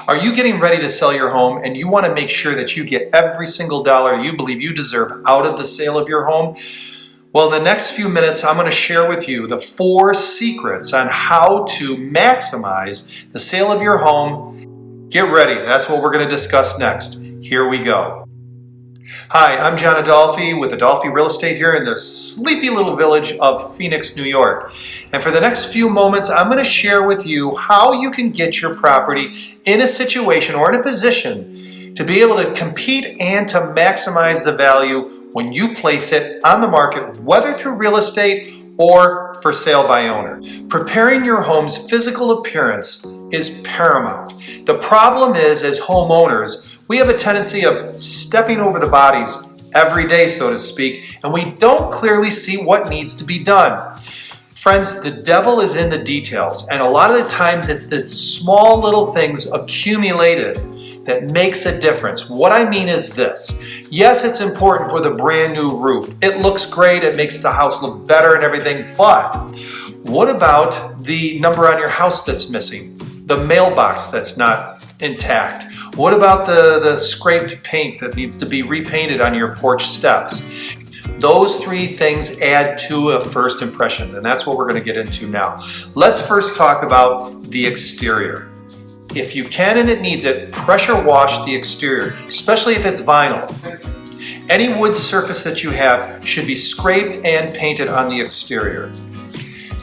Are you getting ready to sell your home and you want to make sure that you get every single dollar you believe you deserve out of the sale of your home? Well, in the next few minutes, I'm going to share with you the 4 secrets on how to maximize the sale of your home. Get ready. That's what we're going to discuss next. Here we go. Hi, I'm John Adolfi with Adolfi Real Estate here in the sleepy little village of Phoenix, New York. And for the next few moments, I'm going to share with you how you can get your property in a situation or in a position to be able to compete and to maximize the value when you place it on the market, whether through real estate or for sale by owner. Preparing your home's physical appearance is paramount. The problem is, as homeowners, we have a tendency of stepping over the bodies every day, so to speak, and we don't clearly see what needs to be done. Friends, the devil is in the details, and a lot of the times it's the small little things accumulated that makes a difference. What I mean is this. Yes, it's important for the brand new roof. It looks great, it makes the house look better and everything, but what about the number on your house that's missing? The mailbox that's not intact? What about the scraped paint that needs to be repainted on your porch steps? Those 3 things add to a first impression, and that's what we're going to get into now. Let's first talk about the exterior. If you can and it needs it, pressure wash the exterior, especially if it's vinyl. Any wood surface that you have should be scraped and painted on the exterior.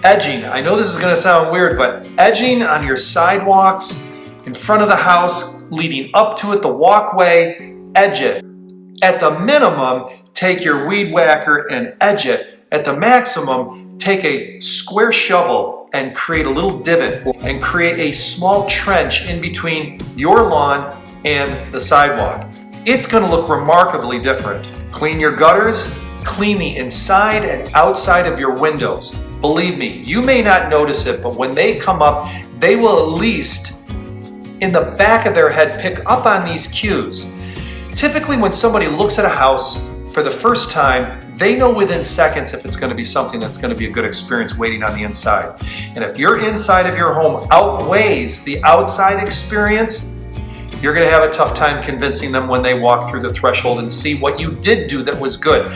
Edging, I know this is going to sound weird, but edging on your sidewalks, in front of the house, leading up to it, the walkway, edge it. At the minimum, take your weed whacker and edge it. At the maximum, take a square shovel and create a little divot and create a small trench in between your lawn and the sidewalk. It's going to look remarkably different. Clean your gutters, clean the inside and outside of your windows. Believe me, you may not notice it, but when they come up, they will at least in the back of their head pick up on these cues. Typically when somebody looks at a house for the first time, they know within seconds if it's going to be something that's going to be a good experience waiting on the inside. And if your inside of your home outweighs the outside experience, you're going to have a tough time convincing them when they walk through the threshold and see what you did do that was good.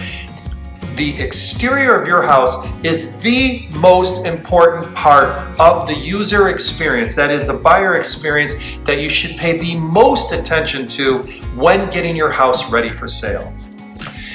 The exterior of your house is the most important part of the user experience, that is the buyer experience, that you should pay the most attention to when getting your house ready for sale.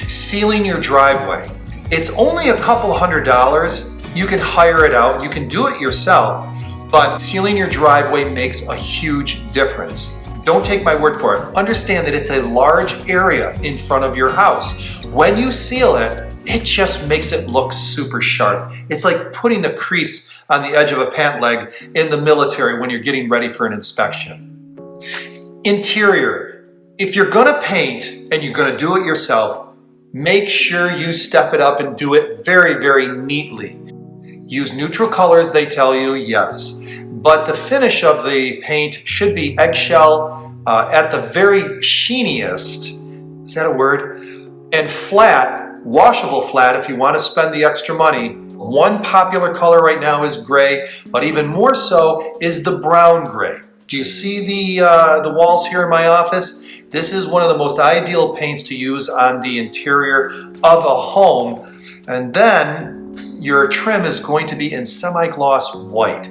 Sealing your driveway. It's only a couple $100. You can hire it out, you can do it yourself, but sealing your driveway makes a huge difference. Don't take my word for it. Understand that it's a large area in front of your house. When you seal it, it just makes it look super sharp. It's like putting the crease on the edge of a pant leg in the military when you're getting ready for an inspection. Interior. If you're gonna paint and you're gonna do it yourself, make sure you step it up and do it very, very neatly. Use neutral colors, they tell you, yes. But the finish of the paint should be eggshell at the very sheeniest, is that a word? And flat, washable flat if you want to spend the extra money. One popular color right now is gray, but even more so is the brown gray. Do you see the walls here in my office? This is one of the most ideal paints to use on the interior of a home. And then your trim is going to be in semi-gloss white.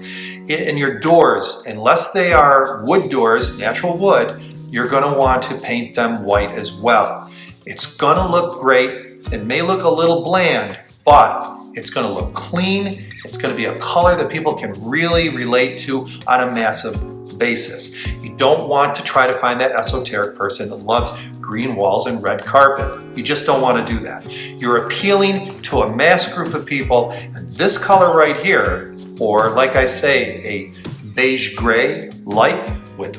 And your doors, unless they are wood doors, natural wood, you're going to want to paint them white as well. It's going to look great. It may look a little bland, but it's going to look clean. It's going to be a color that people can really relate to on a massive basis. You don't want to try to find that esoteric person that loves green walls and red carpet. You just don't want to do that. You're appealing to a mass group of people, and this color right here, or like I say, a beige gray light with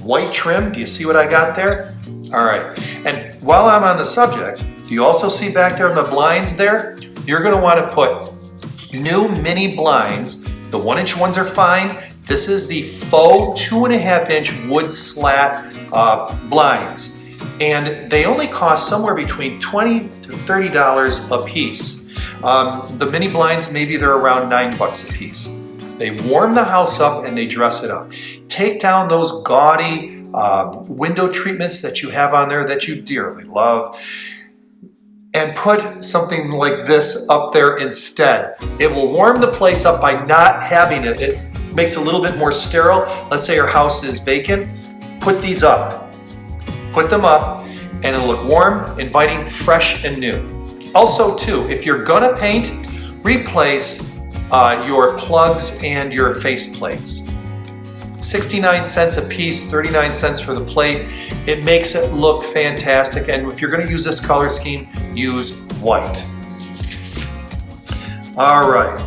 white trim. Do you see what I got there? All right. And while I'm on the subject, do you also see back there in the blinds there? You're going to want to put new mini blinds. The 1-inch ones are fine. This is the faux 2.5-inch wood slat blinds. And they only cost somewhere between $20 to $30 a piece. The mini blinds, maybe they're around $9 a piece. They warm the house up and they dress it up. Take down those gaudy window treatments that you have on there that you dearly love, and put something like this up there instead. It will warm the place up by not having it. It makes it a little bit more sterile. Let's say your house is vacant. Put these up. Put them up and it'll look warm, inviting, fresh, and new. Also too, if you're gonna paint, replace your plugs and your face plates. 69 cents a piece, 39 cents for the plate. It makes it look fantastic, and if you're going to use this color scheme, use white. All right.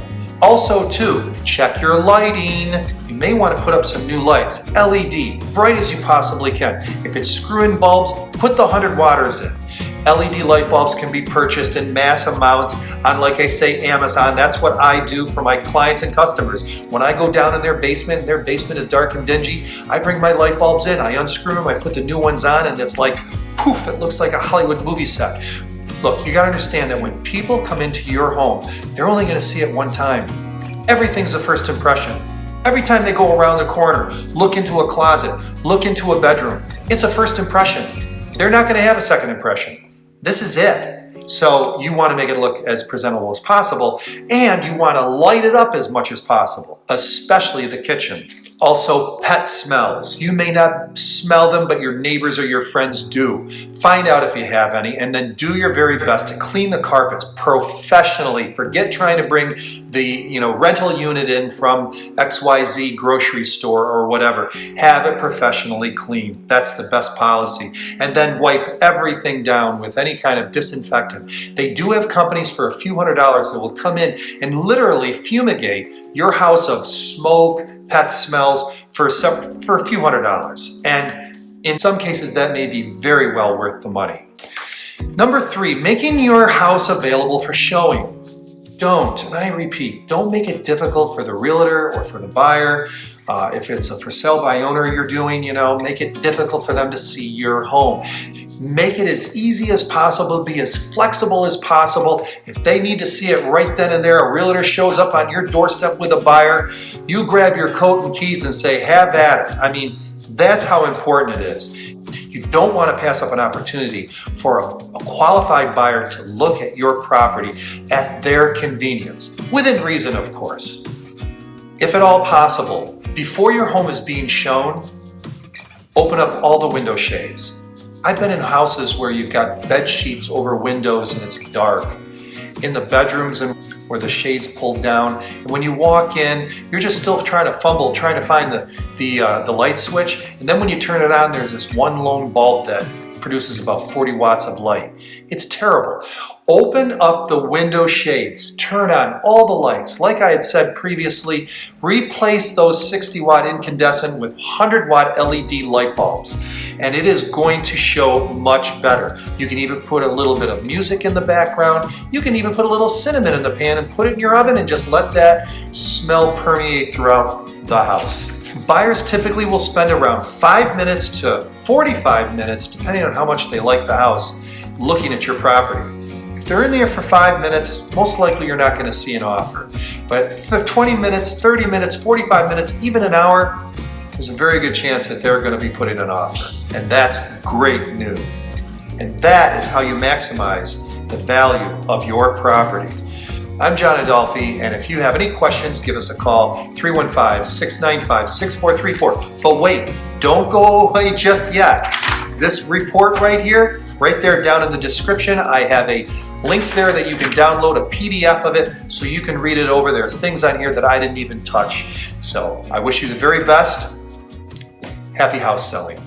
Also too, check your lighting. You may want to put up some new lights. LED, bright as you possibly can. If it's screw-in bulbs, put the 100 watters in. LED light bulbs can be purchased in mass amounts on, like I say, Amazon. That's what I do for my clients and customers. When I go down in their basement and their basement is dark and dingy, I bring my light bulbs in, I unscrew them, I put the new ones on, and it's like, poof, it looks like a Hollywood movie set. Look, you gotta understand that when people come into your home, they're only gonna see it one time. Everything's a first impression. Every time they go around the corner, look into a closet, look into a bedroom, it's a first impression. They're not gonna have a second impression. This is it. So you want to make it look as presentable as possible, and you want to light it up as much as possible, especially the kitchen. Also, pet smells. You may not smell them, but your neighbors or your friends do. Find out if you have any, and then do your very best to clean the carpets professionally. Forget trying to bring the rental unit in from XYZ grocery store or whatever. Have it professionally cleaned. That's the best policy. And then wipe everything down with any kind of disinfectant. They do have companies for a few $100s that will come in and literally fumigate your house of smoke, pet smells for a few $100s. And in some cases, that may be very well worth the money. Number 3, making your house available for showing. Don't, and I repeat, don't make it difficult for the realtor or for the buyer. If it's a for sale by owner you're doing, make it difficult for them to see your home. Make it as easy as possible, be as flexible as possible. If they need to see it right then and there, a realtor shows up on your doorstep with a buyer, you grab your coat and keys and say, have at it. I mean, that's how important it is. You don't want to pass up an opportunity for a qualified buyer to look at your property at their convenience, within reason, of course. If at all possible, before your home is being shown, open up all the window shades. I've been in houses where you've got bed sheets over windows and it's dark. In the bedrooms and where the shades pulled down, and when you walk in, you're just still trying to fumble, trying to find the light switch, and then when you turn it on, there's this one lone bulb that produces about 40 watts of light. It's terrible. Open up the window shades, turn on all the lights. Like I had said previously, replace those 60 watt incandescent with 100 watt LED light bulbs, and it is going to show much better. You can even put a little bit of music in the background. You can even put a little cinnamon in the pan and put it in your oven and just let that smell permeate throughout the house. Buyers typically will spend around 5 minutes to 45 minutes, depending on how much they like the house, looking at your property. If they're in there for 5 minutes, most likely you're not going to see an offer. But for 20 minutes, 30 minutes, 45 minutes, even an hour, there's a very good chance that they're going to be putting an offer. And that's great news. And that is how you maximize the value of your property. I'm John Adolfi, and if you have any questions, give us a call, 315-695-6434. But wait, don't go away just yet. This report right here, right there down in the description, I have a link there that you can download a PDF of it so you can read it over. There's things on here that I didn't even touch. So I wish you the very best. Happy house selling.